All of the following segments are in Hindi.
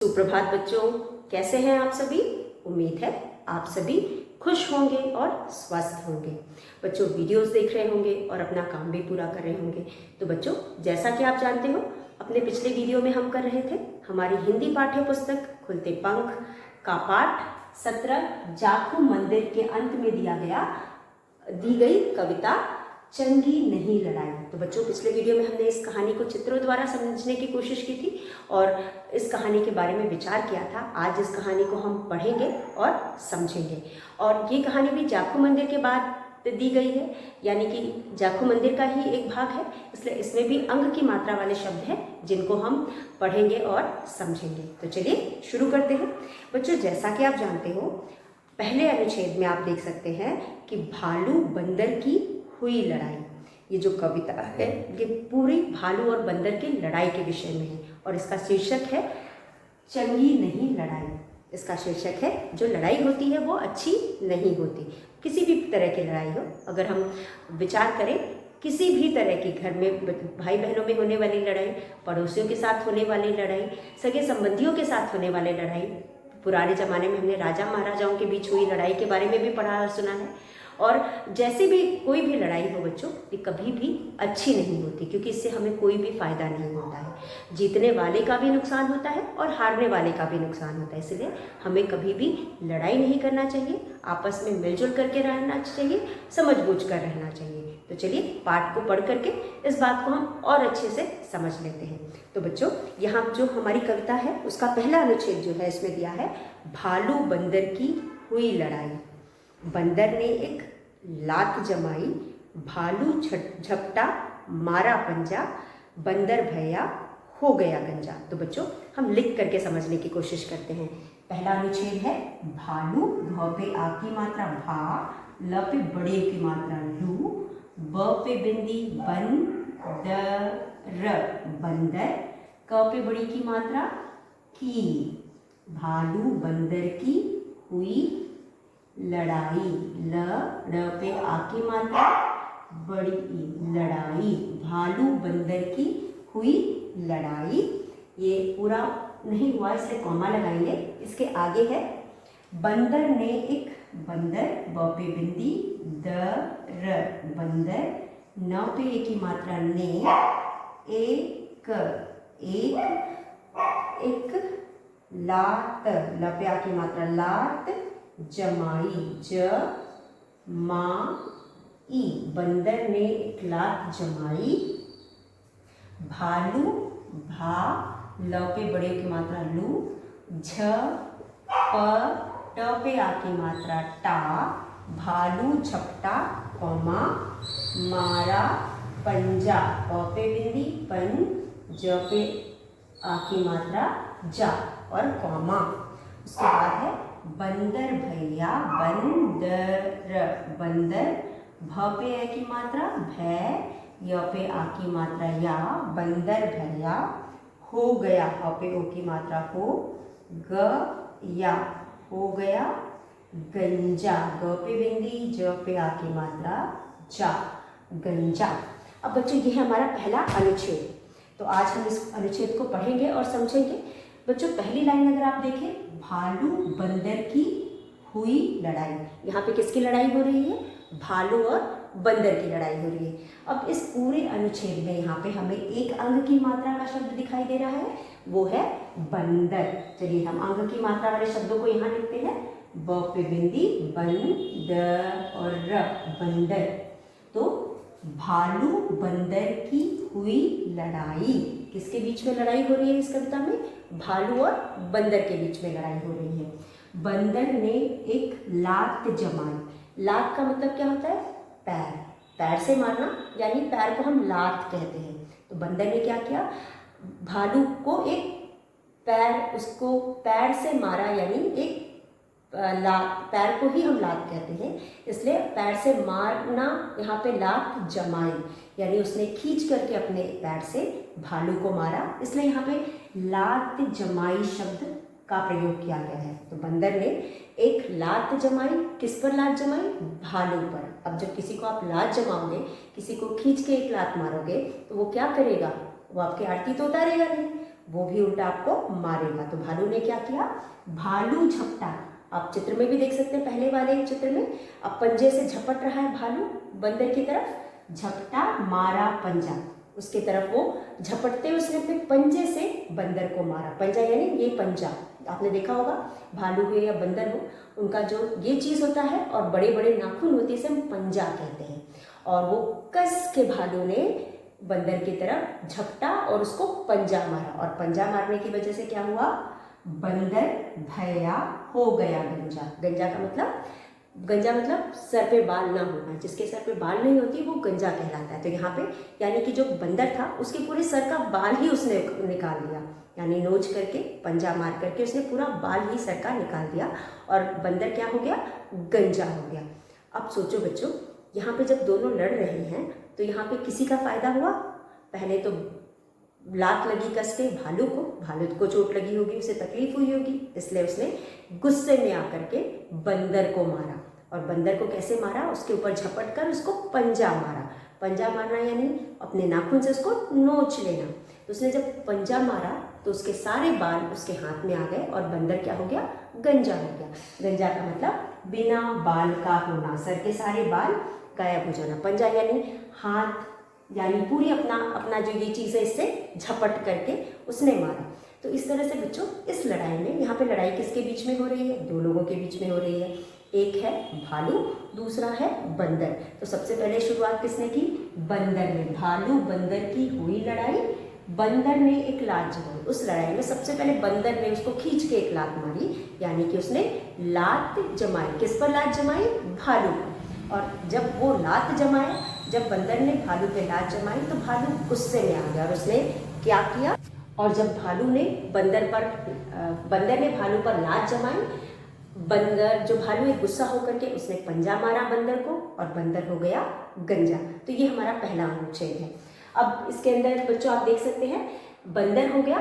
सुप्रभात बच्चों, कैसे हैं आप सभी। उम्मीद है आप सभी खुश होंगे और स्वस्थ होंगे। बच्चों वीडियोस देख रहे होंगे और अपना काम भी पूरा कर रहे होंगे। तो बच्चों, जैसा कि आप जानते हो, अपने पिछले वीडियो में हम कर रहे थे हमारी हिंदी पाठ्य पुस्तक खुलते पंख का पाठ 17 जाखू मंदिर के अंत में दी गई कविता चंगी नहीं लड़ाई। तो बच्चों, पिछले वीडियो में हमने इस कहानी को चित्रों द्वारा समझने की कोशिश की थी और इस कहानी के बारे में विचार किया था। आज इस कहानी को हम पढ़ेंगे और समझेंगे। और ये कहानी भी जाखू मंदिर के बाद दी गई है, यानी कि जाखू मंदिर का ही एक भाग है, इसलिए इसमें भी अंग की मात्रा वाले शब्द हैं जिनको हम पढ़ेंगे और समझेंगे। तो चलिए शुरू करते हैं। बच्चों, जैसा कि आप जानते हो, पहले अनुच्छेद में आप देख सकते हैं कि भालू बंदर की हुई लड़ाई। ये जो कविता है ये पूरी भालू और बंदर की लड़ाई के विषय में है और इसका शीर्षक है चंगी नहीं लड़ाई। इसका शीर्षक है जो लड़ाई होती है वो अच्छी नहीं होती। किसी भी तरह की लड़ाई हो, अगर हम विचार करें, किसी भी तरह की घर में भाई बहनों में होने वाली लड़ाई, पड़ोसियों के साथ होने वाली लड़ाई, सगे संबंधियों के साथ होने वाली लड़ाई, पुराने ज़माने में हमने राजा महाराजाओं के बीच हुई लड़ाई के बारे में भी पढ़ा और सुना है। और जैसे भी कोई भी लड़ाई हो बच्चों, ये कभी भी अच्छी नहीं होती, क्योंकि इससे हमें कोई भी फ़ायदा नहीं होता है। जीतने वाले का भी नुकसान होता है और हारने वाले का भी नुकसान होता है। इसलिए हमें कभी भी लड़ाई नहीं करना चाहिए, आपस में मिलजुल करके रहना चाहिए, समझ बूझ कर रहना चाहिए। तो चलिए पाठ को पढ़ करके इस बात को हम और अच्छे से समझ लेते हैं। तो बच्चों, यहाँ जो हमारी कविता है उसका पहला अनुच्छेद जो है इसमें दिया है भालू बंदर की हुई लड़ाई। बंदर ने एक लात जमाई, भालू झपटा मारा पंजा, बंदर भैया हो गया गंजा। तो बच्चों, हम लिख करके समझने की कोशिश करते हैं। पहला अनुच्छेद है भालू, भ पे आ की मात्रा भा, ल पे बड़े की मात्रा लू, ब पे बिंदी बन, द र बंदर, क पे बड़ी की मात्रा की। भालू बंदर की हुई लड़ाई, ल ड़ पे आ की मात्रा बड़ी ई, लड़ाई। भालू बंदर की हुई लड़ाई। ये पूरा नहीं हुआ इसलिए कॉमा लगाएंगे। इसके आगे है बंदर ने एक, बंदर ब पे बिंदी द र बंदर, न पे ए की मात्रा ने, एक लात, ल पे आ की मात्रा लात जमाई, ज मा ई, बंदर ने एक लात जमाई। भालू भा, ल पे बड़े की मात्रा लू, झ प ट पे आ की मात्रा टा, भालू झपटा कौमा मारा पंजा, प पे बिंदी पन, ज पे आ की मात्रा जा और कौमा। उसके बाद है बंदर भैया, बंदर बंदर, भ पे ए की मात्रा भै, य पे आ की मात्रा या, बंदर भैया हो गया, ह पे ओ की मात्रा हो, ग या हो गया गंजा, ग पे बिंदी ज पे आ की मात्रा जा, गंजा। अब बच्चों, ये है हमारा पहला अनुच्छेद। तो आज हम इस अनुच्छेद को पढ़ेंगे और समझेंगे। बच्चों, पहली लाइन अगर आप देखें, भालू बंदर की हुई लड़ाई। यहाँ पे किसकी लड़ाई हो रही है? भालू और बंदर की लड़ाई हो रही है। अब इस पूरे अनुच्छेद में यहाँ पे हमें एक अंग की मात्रा का शब्द दिखाई दे रहा है, वो है बंदर। चलिए हम अंग की मात्रा वाले शब्दों को यहाँ लिखते हैं। ब पे बिंदी बन, द और र, बंदर। तो भालू बंदर की हुई लड़ाई। किसके बीच में लड़ाई हो रही है इस कविता में? भालू और बंदर के बीच में लड़ाई हो रही है। बंदर ने एक लात जमाई। लात का मतलब क्या होता है? पैर। पैर से मारना, यानी पैर को हम लात कहते हैं। तो बंदर ने क्या किया? भालू को एक पैर, उसको पैर से मारा, यानी एक पैर को ही हम लात कहते हैं, इसलिए पैर से मारना। यहाँ पे लात जमाई, यानी उसने खींच करके अपने पैर से भालू को मारा, इसलिए यहाँ पे लात जमाई शब्द का प्रयोग किया गया है। तो बंदर ने एक लात जमाई। किस पर लात जमाई? भालू पर। अब जब किसी को आप लात जमाओगे, किसी को खींच के एक लात मारोगे, तो वो क्या करेगा? वो आपकी आरती तो उतारेगा नहीं, वो भी उल्टा आपको मारेगा। तो भालू ने क्या किया, भालू झपटा। आप चित्र में भी देख सकते हैं, पहले वाले चित्र में अब पंजे से झपट रहा है भालू बंदर की तरफ, झपटा मारा पंजा, उसके तरफ वो झपटते उसने अपने पंजे से बंदर को मारा। पंजा यानी ये पंजा, आपने देखा होगा भालू हो या बंदर हो, उनका जो ये चीज़ होता है और बड़े बड़े नाखून होते हैं, इसे हम पंजा कहते हैं। और वो कस के भालू ने बंदर की तरफ झपटा और उसको पंजा मारा, और पंजा मारने की वजह से क्या हुआ, बंदर भया हो गया गंजा। गंजा मतलब सर पे बाल ना होना, जिसके सर पे बाल नहीं होती वो गंजा कहलाता है। तो यहाँ पे यानी कि जो बंदर था उसके पूरे सर का बाल ही उसने निकाल दिया, यानी नोच करके पंजा मार करके उसने पूरा बाल ही सर का निकाल दिया और बंदर क्या हो गया, गंजा हो गया। अब सोचो बच्चों, यहाँ पे जब दोनों लड़ रहे हैं तो यहाँ पे किसी का फायदा हुआ, पहले तो लात लगी कस के भालू को चोट लगी होगी, उसे तकलीफ हुई होगी, इसलिए उसने गुस्से में आकर के बंदर को मारा। और बंदर को कैसे मारा, उसके ऊपर झपट कर उसको पंजा मारा। पंजा मारना यानी अपने नाखून से उसको नोच लेना। तो उसने जब पंजा मारा तो उसके सारे बाल उसके हाथ में आ गए और बंदर क्या हो गया, गंजा हो गया। गंजा का मतलब बिना बाल का होना, सर के सारे बाल गायब हो जाना। पंजा यानी हाथ, यानी पूरी अपना जो ये चीज़ है इससे झपट करके उसने मारा। तो इस तरह से बच्चों इस लड़ाई में, यहाँ पे लड़ाई किसके बीच में हो रही है, दो लोगों के बीच में हो रही है, एक है भालू, दूसरा है बंदर। तो सबसे पहले शुरुआत किसने की, बंदर ने। भालू बंदर की हुई लड़ाई, बंदर ने एक लात जमाई। उस लड़ाई में सबसे पहले बंदर ने उसको खींच के एक लात मारी, यानी कि उसने लात जमाई। किस पर लात जमाई, भालू पर। और जब वो लात जमाया, जब बंदर ने भालू पे लात जमाई तो भालू गुस्से में आ गया और उसने क्या किया, और जब बंदर ने भालू पर लात जमाई, भालू एक गुस्सा होकर के उसने पंजा मारा बंदर को और बंदर हो गया गंजा। तो ये हमारा पहला अनुच्छेद है। अब इसके अंदर बच्चों आप देख सकते हैं, बंदर हो गया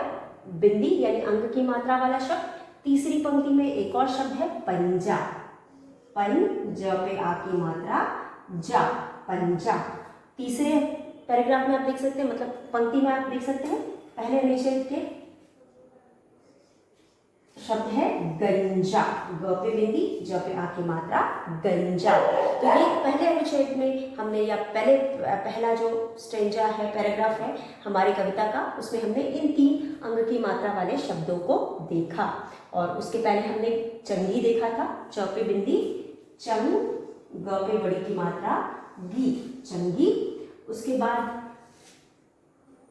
बिंदी यानी अंक की मात्रा वाला शब्द। तीसरी पंक्ति में एक और शब्द है पंजा, ज पे आ की मात्रा जा, पंजा। तीसरे पैराग्राफ में आप देख सकते हैं, मतलब पंक्ति में आप देख सकते हैं, पहले अनुच्छेद के शब्द है गंजा, ग पे बिंदी, ज पे आ की मात्रा गंजा। तो ये पहले अनुच्छेद में हमने, या पहला जो स्टेंजा है, पैराग्राफ है हमारी कविता का, उसमें हमने इन 3 अंग की मात्रा वाले शब्दों को देखा। और उसके पहले हमने चंगी देखा था, च पे बिंदी चंग, ग पे बड़ी की मात्रा गी, चंगी। उसके बाद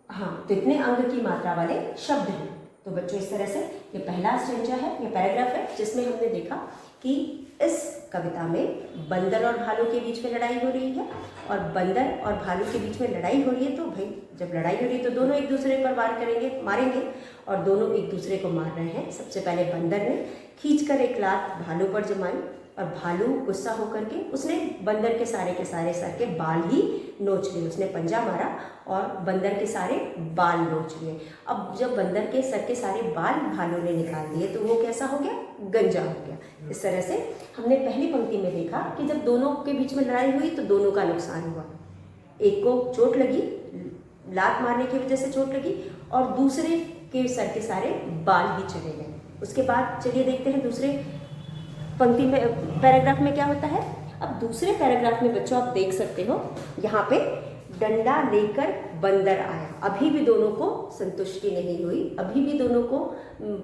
तो इतने अंग की मात्रा वाले शब्द हैं। तो बच्चों इस तरह से ये पहला स्टेंजा है, ये पैराग्राफ है, जिसमें हमने देखा कि इस कविता में बंदर और भालू के बीच में लड़ाई हो रही है। और बंदर और भालू के बीच में लड़ाई हो रही है, तो भाई जब लड़ाई हो रही है तो दोनों एक दूसरे पर वार करेंगे, मारेंगे, और दोनों एक दूसरे को मार रहे हैं। सबसे पहले बंदर ने खींचकर एक लात भालू पर जमाई और भालू गुस्सा होकर के उसने बंदर के सारे सर के बाल ही नोच लिए। उसने पंजा मारा और बंदर के सारे बाल नोच लिए। अब जब बंदर के सर के सारे बाल भालू ने निकाल दिए तो वो कैसा हो गया, गंजा हो गया। इस तरह से हमने पहली पंक्ति में देखा कि जब दोनों के बीच में लड़ाई हुई तो दोनों का नुकसान हुआ। एक को चोट लगी, लात मारने की वजह से चोट लगी, और दूसरे के सर के सारे बाल ही चले गए। उसके बाद चलिए देखते हैं दूसरे पंक्ति में, पैराग्राफ में क्या होता है। अब दूसरे पैराग्राफ में बच्चों आप देख सकते हो, यहाँ पे डंडा लेकर बंदर आया। अभी भी दोनों को संतुष्टि नहीं हुई, अभी भी दोनों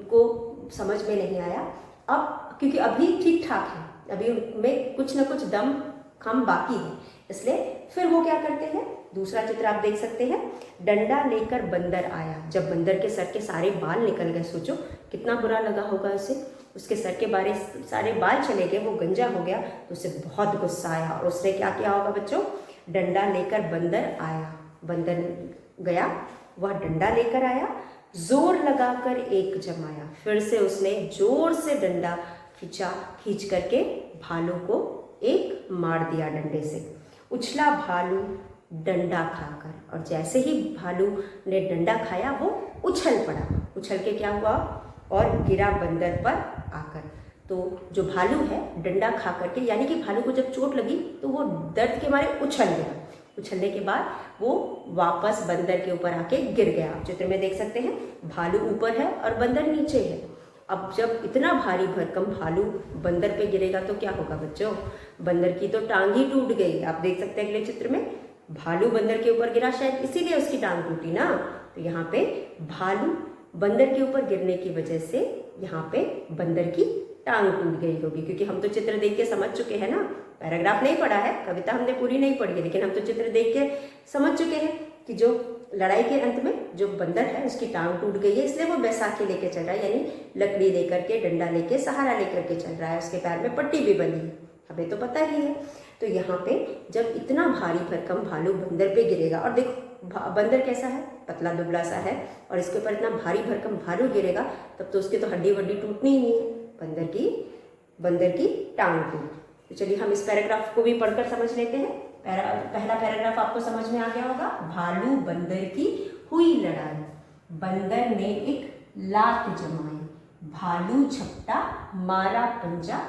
को समझ में नहीं आया। अब क्योंकि अभी ठीक ठाक है, अभी उनमें कुछ ना कुछ दम खम बाकी है, इसलिए फिर वो क्या करते हैं, दूसरा चित्र आप देख सकते हैं, डंडा लेकर बंदर आया। जब बंदर के सर के सारे बाल निकल गए, सोचो कितना बुरा लगा होगा उसे, उसके सर के सारे बाल चले गए, वो गंजा हो गया, तो उसे बहुत गुस्सा आया और उसने क्या किया होगा बच्चों, डंडा लेकर बंदर आया। बंदर गया, वह डंडा लेकर आया, जोर लगाकर एक जमाया। फिर से उसने जोर से डंडा खींच करके भालू को एक मार दिया डंडे से। उछला भालू डंडा खाकर, और जैसे ही भालू ने डंडा खाया वो उछल पड़ा, उछल के क्या हुआ और गिरा बंदर पर आकर। तो जो भालू है डंडा खा करके, यानी कि भालू को जब चोट लगी तो वो दर्द के मारे उछल गया, उछलने के बाद वो वापस बंदर के ऊपर आके गिर गया। आप चित्र में देख सकते हैं, भालू ऊपर है और बंदर नीचे है। अब जब इतना भारी भरकम भालू बंदर पे गिरेगा तो क्या होगा बच्चों? बंदर की तो टांग ही टूट गई। आप देख सकते हैं अगले चित्र में, भालू बंदर के ऊपर गिरा, शायद इसीलिए उसकी टांग टूटी ना। तो यहाँ पे भालू बंदर के ऊपर गिरने की वजह से यहाँ पे बंदर की टांग टूट गई होगी। क्योंकि हम तो चित्र देख के समझ चुके हैं ना, पैराग्राफ नहीं पढ़ा है, कविता हमने पूरी नहीं पढ़ी है, लेकिन हम तो चित्र देख के समझ चुके हैं कि जो लड़ाई के अंत में जो बंदर है उसकी टांग टूट गई है, इसलिए वो बैसाखी लेके चल रहा है, यानी लकड़ी लेकर के, डंडा लेके, सहारा लेकर के चल रहा है। उसके पैर में पट्टी भी बंधी है, हमें तो पता ही है। तो यहाँ पे जब इतना भारी भरकम भालू बंदर पे गिरेगा, और देखो बंदर कैसा है, पतला दुबला सा है, और इसके ऊपर इतना भारी भरकम भालू गिरेगा तब तो उसकी तो हड्डी वड्डी टूटनी ही नहीं है, बंदर की टांग टूट। तो चलिए हम इस पैराग्राफ को भी पढ़कर समझ लेते हैं। पहला पैराग्राफ आपको समझ में आ गया होगा। भालू बंदर की हुई लड़ाई, बंदर ने एक लात जमाई, भालू झपटा मारा पंजा,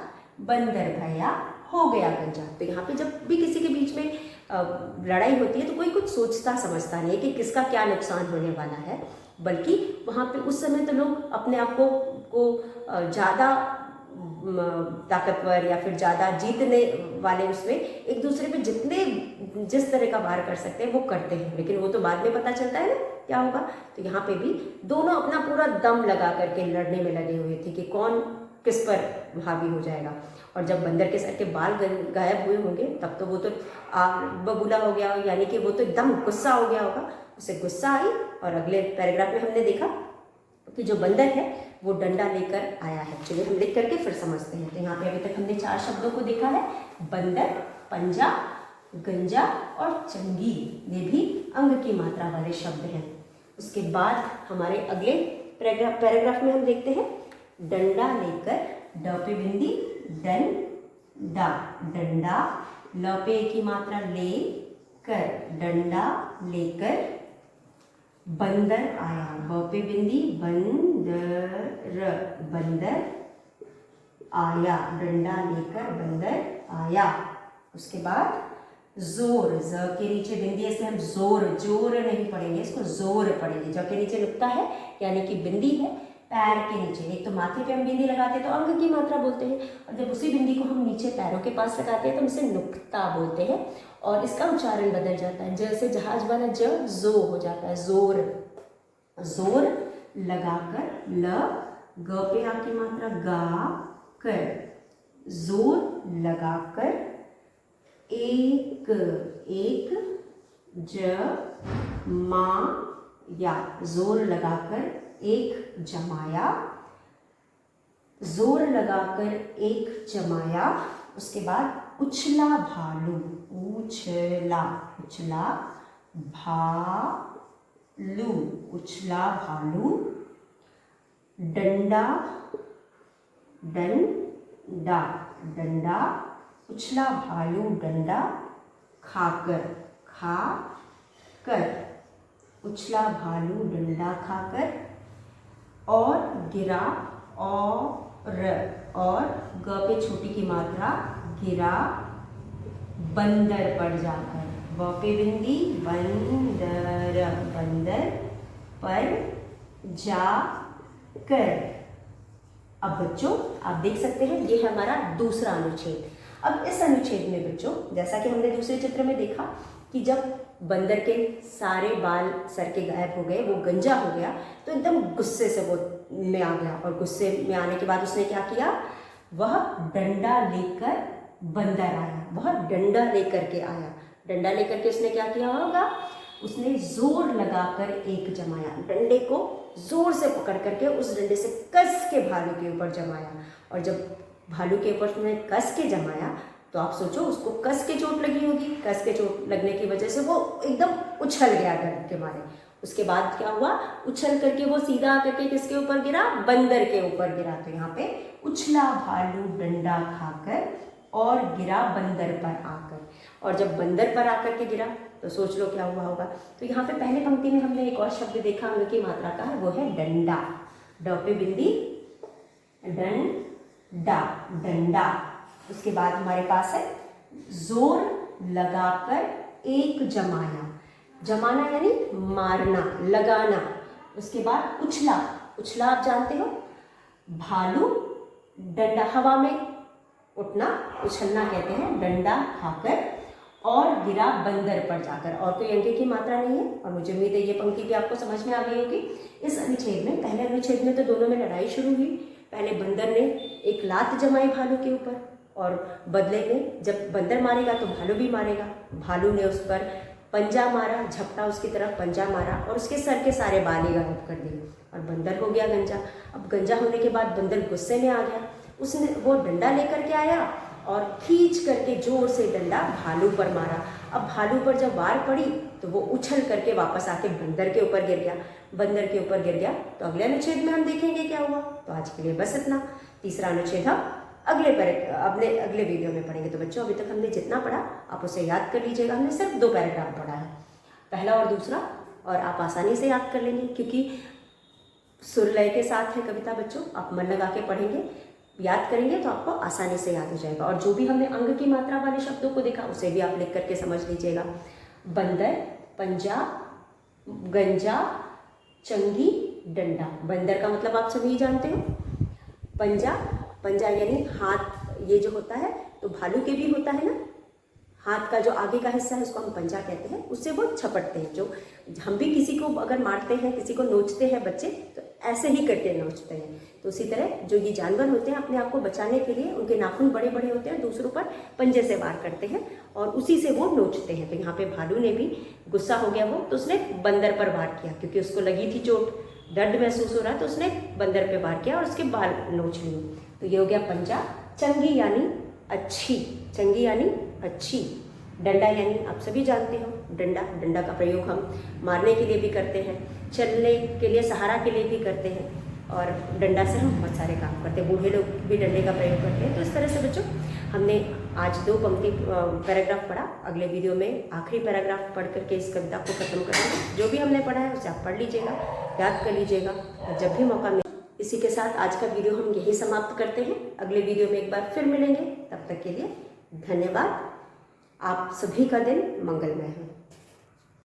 बंदर भया हो गया गंजा। तो यहाँ पे जब भी किसी के बीच में लड़ाई होती है तो कोई कुछ सोचता समझता नहीं है कि किसका क्या नुकसान होने वाला है, बल्कि वहाँ पे उस समय तो लोग अपने आप को ज़्यादा ताकतवर या फिर ज़्यादा जीतने वाले उसमें एक दूसरे पे जिस तरह का वार कर सकते हैं वो करते हैं, लेकिन वो तो बाद में पता चलता है ना क्या होगा। तो यहाँ पे भी दोनों अपना पूरा दम लगा करके लड़ने में लगे हुए थे कि कौन किस पर हावी हो जाएगा। और जब बंदर के सर के बाल गायब हुए होंगे तब तो वो तो बबूला हो गया, यानी कि वो तो एकदम गुस्सा हो गया होगा, उसे गुस्सा आई। और अगले पैराग्राफ में हमने देखा कि जो बंदर है वो डंडा लेकर आया है। चलिए हम लिख करके फिर समझते हैं। तो यहाँ पे अभी तक हमने 4 शब्दों को देखा है, बंदर, पंजा, गंजा और चंगी। ये भी अंग की मात्रा वाले शब्द हैं। उसके बाद हमारे अगले पैराग्राफ में हम देखते हैं, डंडा लेकर, ड पे बिंदी, डन डा, डंडा, ल पे की मात्रा ले कर, डंडा लेकर बंदर आया, ब पे बिंदी, बंदर, बंदर आया, डंडा लेकर बंदर आया। उसके बाद जोर, ज के नीचे बिंदी है इसलिए हम जोर नहीं पढ़ेंगे, इसको जोर पढ़ेंगे। ज के नीचे नुक्ता है यानी कि बिंदी है, पैर के नीचे। एक तो माथे पे हम बिंदी लगाते हैं तो अंग की मात्रा बोलते हैं, और जब उसी बिंदी को हम नीचे पैरों के पास लगाते हैं तो हम इसे नुक्ता बोलते हैं, और इसका उच्चारण बदल जाता है। जैसे जहाज वाला ज जो हो जाता है जोर। जोर लगाकर, ल ग पे आ की मात्रा गा कर, जोर लगाकर, एक ज मा या, जोर लगाकर एक जमाया, जोर लगाकर एक जमाया। उसके बाद उछला भालू, उछला भालू, उछला भालू, डंडा, डंडा, उछला भालू डंडा खाकर, उछला भालू डंडा खाकर, और गिरा, और ग पे छोटी की मात्रा, गिरा बंदर पर जाकर, ब पे बिंदी, बंदर, बंदर पर जाकर। अब बच्चों आप देख सकते हैं ये है हमारा दूसरा अनुच्छेद। अब इस अनुच्छेद में बच्चों, जैसा कि हमने दूसरे चित्र में देखा कि जब बंदर के सारे बाल सर के गायब हो गए, वो गंजा हो गया, तो एकदम गुस्से से वो में आ गया, और गुस्से में आने के बाद उसने क्या किया, वह डंडा लेकर बंदर आया, वह डंडा लेकर के आया। डंडा लेकर के उसने क्या किया होगा, उसने जोर लगाकर एक जमाया, डंडे को जोर से पकड़ करके उस डंडे से कस के भालू के ऊपर जमाया। और जब भालू के ऊपर उसने कस के जमाया तो आप सोचो उसको कस के चोट लगी होगी, कस के चोट लगने की वजह से वो एकदम उछल गया डर के मारे। उसके बाद क्या हुआ, उछल करके वो सीधा करके किसके ऊपर गिरा, बंदर के ऊपर गिरा। तो यहाँ पे उछला भालू डंडा खाकर और गिरा बंदर पर आकर। और जब बंदर पर आकर के गिरा तो सोच लो क्या हुआ होगा। तो यहाँ पे पहले पंक्ति में हमने एक और शब्द देखा अंग की मात्रा का है, वो है डंडा, ड पे बिंदी, डंडा, डंडा। उसके बाद हमारे पास है जोर लगाकर एक जमाया, जमाना यानी मारना, लगाना। उसके बाद उछला, उछला आप जानते हो, भालू डंडा हवा में उठना, उछलना कहते हैं, डंडा खाकर, और गिरा बंदर पर जाकर। और कोई अंक की मात्रा नहीं है, और मुझे उम्मीद है ये पंक्ति भी आपको समझ में आ गई होगी। इस अनुच्छेद में, पहले अनुच्छेद में तो दोनों में लड़ाई शुरू हुई। पहले बंदर ने एक लात जमाई भालू के ऊपर, और बदले में जब बंदर मारेगा तो भालू भी मारेगा। भालू ने उस पर पंजा मारा, झपटा उसकी तरफ पंजा मारा, और उसके सर के सारे बाल ही गायब कर दिए, और बंदर हो गया गंजा। अब गंजा होने के बाद बंदर गुस्से में आ गया, उसने वो डंडा लेकर के आया और खींच करके जोर से डंडा भालू पर मारा। अब भालू पर जब वार पड़ी तो वो उछल करके वापस आके बंदर के ऊपर गिर गया। बंदर के ऊपर गिर गया तो अगले अनुच्छेद में हम देखेंगे क्या हुआ। तो आज के लिए बस इतना। तीसरा अनुच्छेद हम अगले वीडियो में पढ़ेंगे। तो बच्चों, अभी तक हमने जितना पढ़ा आप उसे याद कर लीजिएगा। हमने सिर्फ 2 पैराग्राफ पढ़ा है, पहला और दूसरा, और आप आसानी से याद कर लेंगे क्योंकि सुर लय के साथ है कविता। बच्चों, आप मन लगा के पढ़ेंगे, याद करेंगे तो आपको आसानी से याद हो जाएगा। और जो भी हमने अंग की मात्रा वाले शब्दों को देखा उसे भी आप लिख करके समझ लीजिएगा। बंदर, पंजा, गंजा, चंगी, डंडा। बंदर का मतलब आप सभी जानते हो, पंजा, पंजा यानी हाथ, ये जो होता है तो भालू के भी होता है ना, हाथ का जो आगे का हिस्सा है उसको हम पंजा कहते हैं, उससे वो छपटते हैं। जो हम भी किसी को अगर मारते हैं, किसी को नोचते हैं बच्चे, तो ऐसे ही करके नोचते हैं। तो उसी तरह जो ये जानवर होते हैं अपने आप को बचाने के लिए उनके नाखून बड़े बड़े होते हैं, दूसरों पर पंजे से वार करते हैं और उसी से वो नोचते हैं। तो यहाँ पे भालू ने भी गुस्सा हो गया वो, तो उसने बंदर पर वार किया क्योंकि उसको लगी थी चोट, दर्द महसूस हो रहा, तो उसने बंदर पे वार किया और उसके बाल नोच लिए। तो ये हो गया पंजा। चंगी यानी अच्छी, चंगी यानी अच्छी। डंडा यानी आप सभी जानते हो, डंडा, डंडा का प्रयोग हम मारने के लिए भी करते हैं, चलने के लिए, सहारा के लिए भी करते हैं, और डंडा से हम बहुत सारे काम करते हैं। बूढ़े लोग भी डंडे का प्रयोग करते हैं। तो इस तरह से बच्चों हमने आज 2 पंक्ति पैराग्राफ पढ़ा। अगले वीडियो में आखिरी पैराग्राफ पढ़ करके इस कविता को खत्म करेंगे। जो भी हमने पढ़ा है उसे आप पढ़ लीजिएगा, याद कर लीजिएगा, और जब भी मौका मिले। इसी के साथ आज का वीडियो हम यही समाप्त करते हैं। अगले वीडियो में एक बार फिर मिलेंगे, तब तक के लिए धन्यवाद। आप सभी का दिन मंगलमय हो।